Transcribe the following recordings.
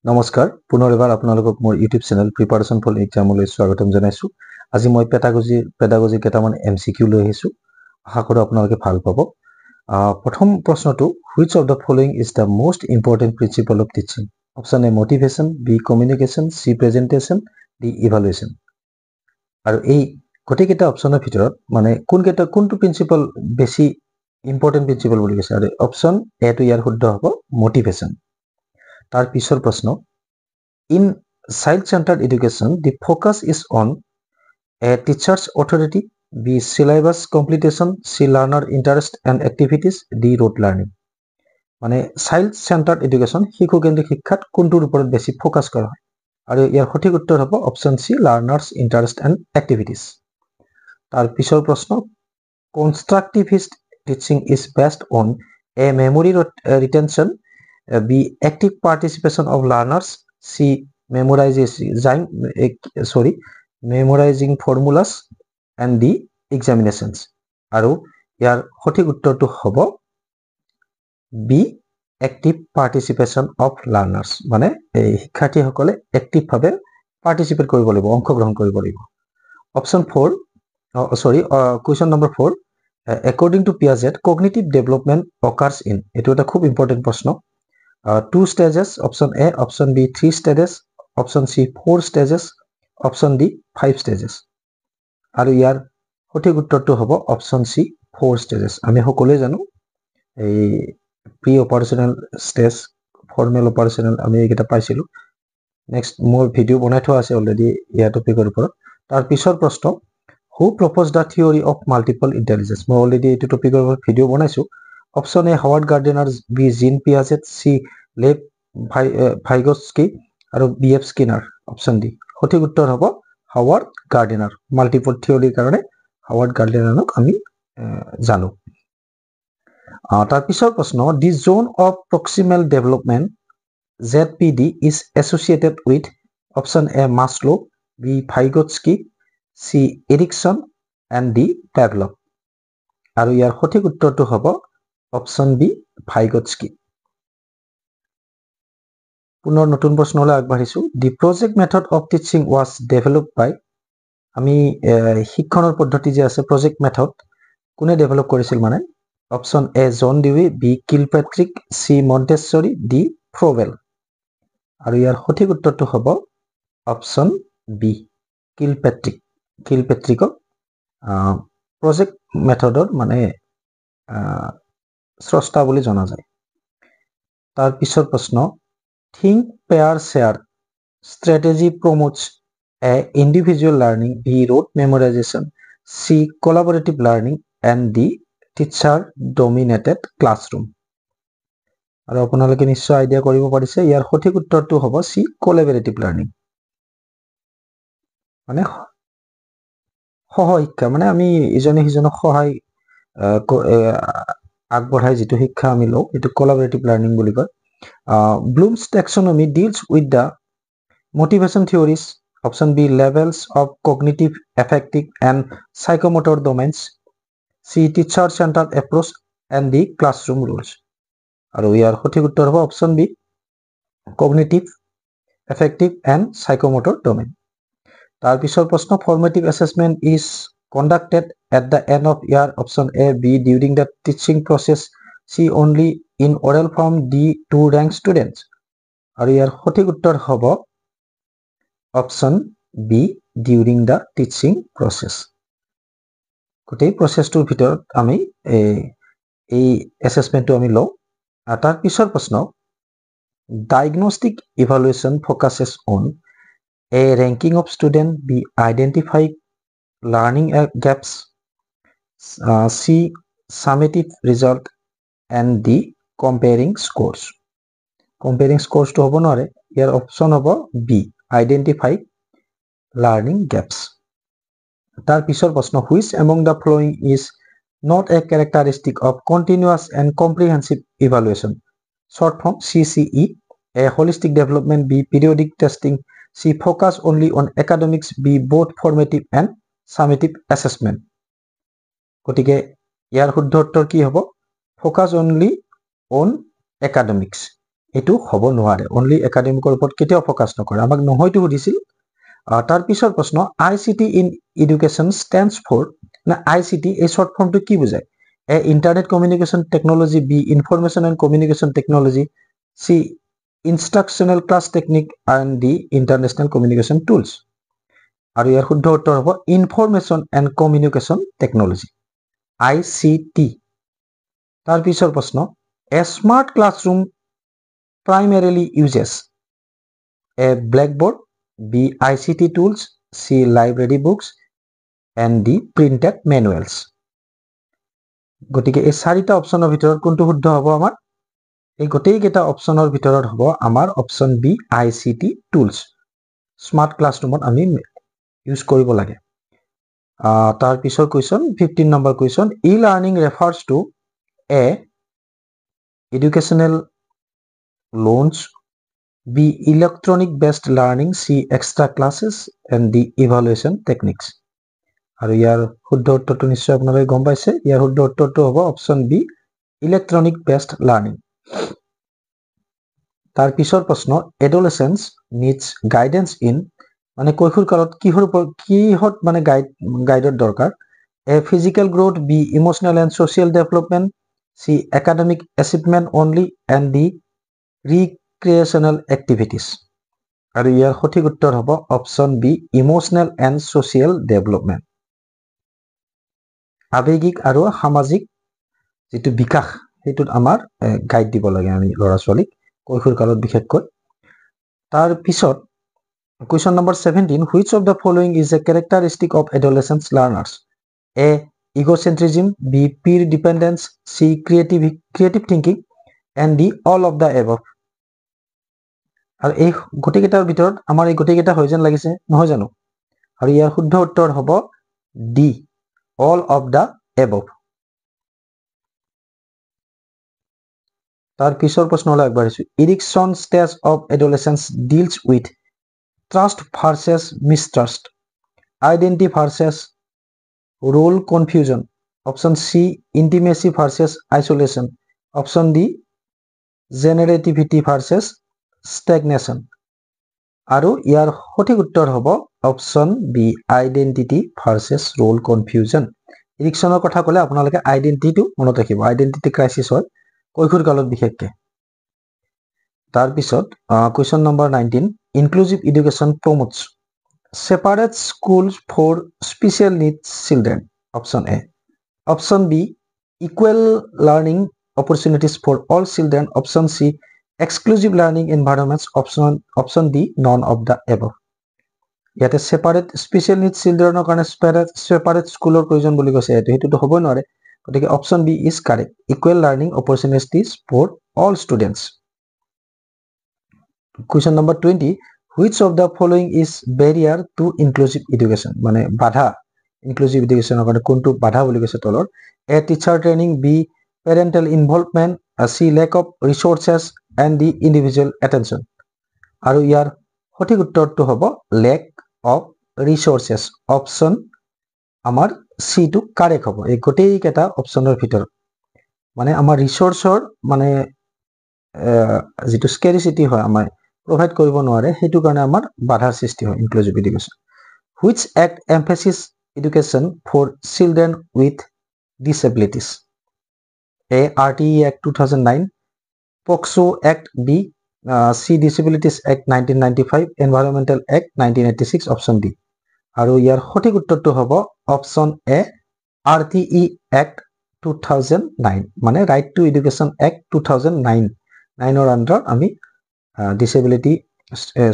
নমস্কাৰ পুনৰ এবাৰ আপোনালোকক মোৰ ইউটিউব চেনেল প্ৰিপাৰেশ্যন ফৰ এক্সামলৈ স্বাগতম জনাইছো। আজি মই পেডাগজি কেইটামান MCQ লৈ আহিছো। আশা কৰোঁ আপোনালোকে ভাল পাব। প্ৰথম প্ৰশ্নটো which of the following is the most important principle of teaching? Option A motivation, B communication, C presentation, D evaluation. আৰু এই গোটেইকেইটা অপশ্যনৰ ভিতৰত মানে কোনটো প্ৰিন্সিপল বেছি ইম্পৰ্টেণ্ট প্ৰিন্সিপল বুলি কৈছে? আৰু অপশ্যন এটো ইয়াৰ শুদ্ধ হ'ব মটিভেশ্যন। তাৰ পিছৰ প্ৰশ্ন, in child centred education the focus is on a teacher's authority, B syllabus completion, C learner interest and activities, D rote learning. মানে চাইল্ড চেণ্টাৰ্ড এডুকেশ্যন শিশুকেন্দ্ৰিক শিক্ষাত কোনটোৰ ওপৰত বেছি ফ'কাছ কৰা হয়? আৰু ইয়াৰ সঠিক উত্তৰ হ'ব option C learners interest and activities. তাৰ পিছৰ প্ৰশ্ন, constructivist teaching is based on A memory retention, B. Active participation of learners, C. Memorizing formulas, and D. Examinations. আৰু ইয়াৰ সঠিক উত্তৰটো হ'ব B. Active participation of learners. মানে এই শিক্ষাৰ্থীসকলে এক্টিভভাৱে পাৰ্টিচিপেট কৰিব লাগিব, অংশগ্ৰহণ কৰিব লাগিব। Question number 4, according to Piaget, cognitive development occurs in, এইটো এটা খুব ইম্পৰ্টেণ্ট প্ৰশ্ন। 2 stages, option A, option B 3 stages, option C 4 stages, option D 5 stages. আৰু ইয়াৰ সঠিক উত্তৰটো হ'ব option C 4 stages. আমি সকলোৱে জানো এই pre operational stage, formal operational আমি এইকেইটা পাইছিলোঁ। নেক্সট মোৰ ভিডিঅ' বনাই থোৱা আছে অলৰেডি ইয়াৰ টপিকৰ ওপৰত। তাৰ পিছৰ প্ৰশ্ন, who proposed the theory of multiple intelligence? মই অলৰেডি এইটো টপিকৰ ওপৰত ভিডিঅ' বনাইছোঁ। Option A Howard Gardner, B Jean Piaget, C Lev Vygotsky, আৰু B F Skinner. Option D. সঠিক উত্তৰ হ'ব হাৱাৰ্ড গাৰ্ডেনাৰ। মাল্টিপল থিয়ৰীৰ কাৰণে হাৱাৰ্ড গাৰ্ডেনাৰক আমি জানো। তাৰ পিছৰ প্ৰশ্ন, the zone of proximal development ZPD is associated with, option A Maslow, B Vygotsky, C Erikson, and D Pavlov. আৰু ইয়াৰ সঠিক উত্তৰটো হ'ব অপশ্যন বি ভাইগস্কি। পুনৰ নতুন প্ৰশ্নলৈ আগবাঢ়িছোঁ। The project method of teaching was develop by, আমি শিক্ষণৰ পদ্ধতি যে আছে প্ৰজেক্ট মেথড কোনে ডেভেলপ কৰিছিল? মানে option A John Dewey, B Kilpatrick, C Montessori, D Froebel. আৰু ইয়াৰ সঠিক উত্তৰটো হ'ব অপশ্যন বি কিলপেট্ৰিকক প্ৰজেক্ট মেথডৰ মানে স্ৰষ্টা বুলি জনা যায়। তাৰ পিছৰ প্ৰশ্ন, think pair share strategy promotes a individual learning, B rote memorization, C collaborative learning, and D teacher dominated classroom. আৰু আপোনালোকে নিশ্চয় আইডিয়া কৰিব পাৰিছে, ইয়াৰ সঠিক উত্তৰটো হ'ব চি collaborative learning। মানে সহশিক্ষা, মানে আমি ইজনে সিজনক সহায় আগবঢ়াই যিটো শিক্ষা আমি লওঁ এইটো collaborative learning বুলি কয়। Bloom's taxonomy deals with the motivation theories, option B levels of cognitive, affective and psychomotor domains, C teacher centered approach, and D classroom rules. আৰু ইয়াৰ সঠিক উত্তৰ হ'ব option B cognitive, affective and psychomotor domain. তাৰ পিছৰ প্ৰশ্ন, formative assessment is conducted at the end of year, option A B during the teaching process, C only in oral form, D to rank students. আৰু ইয়াৰ সঠিক উত্তৰ হ'ব option B during the teaching process. গোটেই প্ৰচেছটোৰ ভিতৰত আমি এই এছেছমেণ্টটো আমি লওঁ। তাৰ পিছৰ প্ৰশ্ন, diagnostic evaluation focuses on a ranking of student, B identify learning gaps, C summative result, and D comparing scores. Comparing স্ক'ৰ্ছটো হ'ব নোৱাৰে, ইয়াৰ অপশ্যন হ'ব বি আইডেণ্টিফাই লাৰ্ণিং গেপছ। তাৰ পিছৰ প্ৰশ্ন, which among the following is not a characteristic of continuous and comprehensive evaluation? Short form CCE, A holistic development, B periodic testing, C focus only on academics, B both formative and summative assessment. গতিকে ইয়াৰ শুদ্ধ উত্তৰ কি হ'ব? Focus only on academics. এইটো হ'ব নোৱাৰে only একাডেমিকৰ ওপৰত কেতিয়াও ফ'কাছ নকৰে আমাক নহয়তো সুধিছিল তাৰ পিছৰ প্ৰশ্ন ICT in education stands for না ICT এই শ্বৰ্ট ফৰ্মটো কি বুজায় A internet communication technology B information and communication technology C instructional class technique and the international communication tools আৰু ইয়াৰ শুদ্ধ উত্তৰ হ'ব information and communication technology ICT তাৰ পিছৰ প্ৰশ্ন A smart classroom primarily uses a blackboard, B. ICT tools, C. library books, and D. printed manuals. গতিকে এই চাৰিটা অপচনৰ ভিতৰত কোনটো শুদ্ধ হ'ব আমাৰ এই গোটেইকেইটা অপচনৰ ভিতৰত হ'ব আমাৰ option B ICT tools smart ক্লাছৰুমত আমি ইউজ কৰিব লাগে তাৰ পিছৰ question 15 number question e learning refers to a educational loans, B. electronic based learning, C. extra classes, and D. evaluation techniques. আৰু ইয়াৰ শুদ্ধ উত্তৰটো নিশ্চয় আপোনালোকে গম পাইছে ইয়াৰ শুদ্ধ উত্তৰটো হ'ব option B electronic based learning তাৰ পিছৰ প্ৰশ্ন এডোলেসেন্স নিডছ গাইডেন্স ইন মানে কৈশোৰ কালত কিহত মানে গাইডৰ দৰকাৰ A physical growth B emotional and social development C academic achievement only and D recreational activities আৰু ইয়াৰ সঠিক উত্তৰ হ'ব option B emotional and social development আবেগিক আৰু সামাজিক যেটো বিকাশ হেতুত আমাৰ গাইড দিব লাগে আমি লৰা ছোৱালীক কৈশোৰ কালত বিশেষকৈ তাৰ পিছত question number 17 which of the following is a characteristic of adolescent learners A egocentrism B peer dependence C creative thinking and D all of the above আৰু এই গোটেইকেইটাৰ ভিতৰত আমাৰ এই গোটেইকেইটা হৈ যেন লাগিছে নহয় জানো আৰু ইয়াৰ শুদ্ধ উত্তৰ হ'ব D all of the above তাৰ পিছৰ প্ৰশ্নলৈ আগবাঢ়িছো এৰিকসন stage of adolescence deals with trust versus mistrust identity versus role confusion option C intimacy versus isolation option D generativity versus stagnation আৰু ইয়াৰ সঠিক উত্তৰ হ'ব option B identity versus role confusion এৰিকসনৰ কথা ক'লে আপোনালোকে আইডেন্টিটিটো মনত ৰাখিব আইডেন্টিটি ক্ৰাইসিস হয় কৈশোৰ কালত বিশেষকে তাৰ পিছত question number 19 inclusive education promotes separate schools for special needs children option A option B equal learning opportunities for all children option C exclusive learning environments option D none of the above ইয়াতে separate special needs চিলড্ৰেনৰ কাৰণে separate স্কুলৰ প্ৰয়োজন বুলি কৈছে হেতুটো হ'ব নোৱাৰে গতিকে option B is correct equal learning opportunities for all students question number 20 which of the following is barrier to inclusive education মানে বাধা inclusive educationৰ কাৰণে কোনটো বাধা বুলি কৈছে তলৰ a teacher training b parental involvement C lack of resources and the individual attention আৰু ইয়াৰ সঠিক উত্তৰটো হ'ব lack of resources option আমাৰ C টো কাৰেক্ট হ'ব এই গোটেই কেটা অপচনৰ ভিতৰত মানে আমাৰ ৰিসোৰ্সৰ মানে যেটো স্কেৰিসিটি হয় আমাৰ প্ৰভাইড কৰিব নোৱাৰে হেতু কাৰণে আমাৰ বাধাৰ সৃষ্টি হয় inclusive education which act emphasis education for children with disabilities A RTE Act 2009 POCSO Act B C Disabilities Act 1995 Environmental Act 1986 option D আৰু ইয়াৰ সঠিক উত্তৰটো হ'ব অপচন এ RTE Act 2009 মানে Right to Education Act 2009 9ৰ আন্ডাৰত আমি ডিসেবিলিটি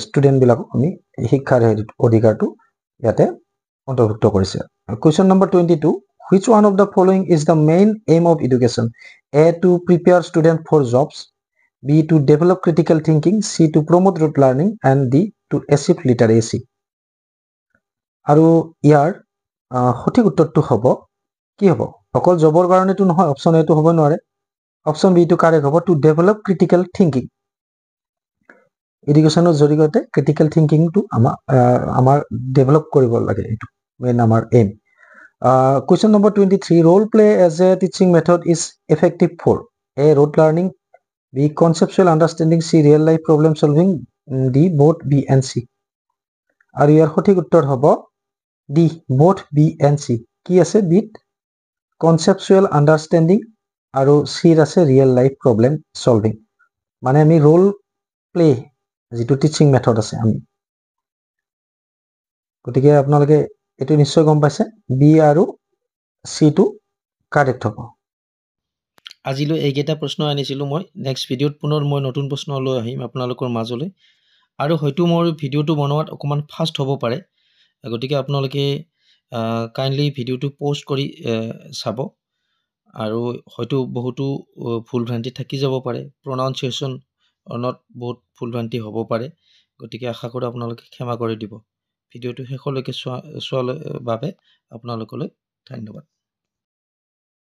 স্টুডেন্ট বিলাকক আমি শিক্ষাৰ অধিকাৰটো ইয়াতে অন্তৰ্ভুক্ত কৰিছে question number 22 which one of the following is the main aim of education A to prepare students for jobs B to develop critical thinking C to promote rote learning and D to achieve literacy আৰু ইয়াৰ সঠিক উত্তৰটো হ'ব কি হ'ব অকল জবৰ কাৰণেটো নহয় অপচন এটো হ'ব নোৱাৰে অপচন বি টো কাৰেক্ট হ'ব টু ডেভেলপ ক্ৰিটিকেল থিংকিং এডুকেশ্যনৰ জৰিয়তে ক্ৰিটিকেল থিংকিংটো আমাৰ ডেভেলপ কৰিব লাগে এটো মেইন আমাৰ M question number 23 role play as a teaching method is effective for A rote learning B. Conceptual understanding, C. Real life problem solving, D. Both B and C. আৰু ইয়াৰ সঠিক উত্তৰ হ'ব D. Both B and C. কি আছে বিত conceptual understanding আৰু চিৰ আছে ৰিয়েল লাইফ প্ৰব্লেম সলভিং মানে আমি ৰোল প্লে যিটো টিচিং মেথড আছে আমি গতিকে আপোনালোকে এটো নিশ্চয় গম পাইছে বি আৰু সি টু কাৰেক্ট হ'ব আজিলৈ এইকেইটা প্ৰশ্ন আনিছিলোঁ মই নেক্সট ভিডিঅ'ত পুনৰ মই নতুন প্ৰশ্ন লৈ আহিম আপোনালোকৰ মাজলৈ আৰু হয়তো মোৰ ভিডিঅ'টো বনোৱাত অকমান ফাষ্ট হ'ব পাৰে গতিকে আপোনালোকে কাইণ্ডলি ভিডিঅ'টো পোষ্ট কৰি চাব আৰু হয়তো বহুতো ভুল ভ্ৰান্তি থাকি যাব পাৰে প্ৰনাউন্সিয়েশ্যন অনত বহুত ভুল ভ্ৰান্তি হ'ব পাৰে গতিকে আশা কৰোঁ আপোনালোকে ক্ষমা কৰি দিব ভিডিঅ'টো শেষলৈকে চোৱাৰ বাবে আপোনালোকলৈ ধন্যবাদ